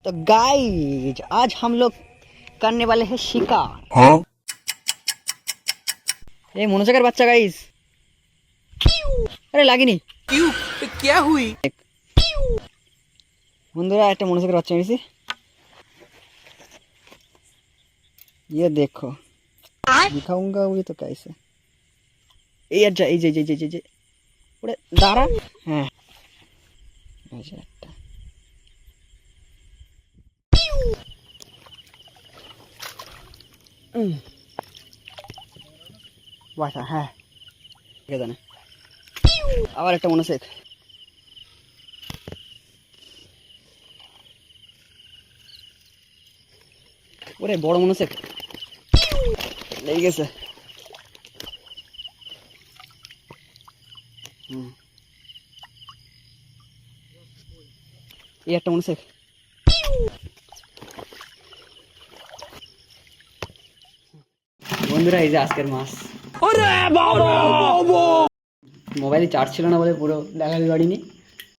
तो गाइज आज हम लोग करने वाले हैं शिकार। हाँ? ये মনোজাকের বাচ্চা গাইজ। আরে লাগেনি क्यों? क्या हुई? বন্ধুরা একটা মনোজাকের বাচ্চা মেরেছি। ये देखो दिखाऊंगा ये तो कैसे এই আর যা এই যে যে যে যে ওরে দাঁড়া। হ্যাঁ এই যে একটা বাসা। হ্যাঁ ঠিক আছে না আবার একটা মনোসেক। ওরে বড় মনোসেক লেগে গেছে। এই একটা মনোসেক। বন্ধুরা এই যে আজকের মাছ। মোবাইলে চার্জ ছিল না বলে পুরো দেখাতে পারিনি।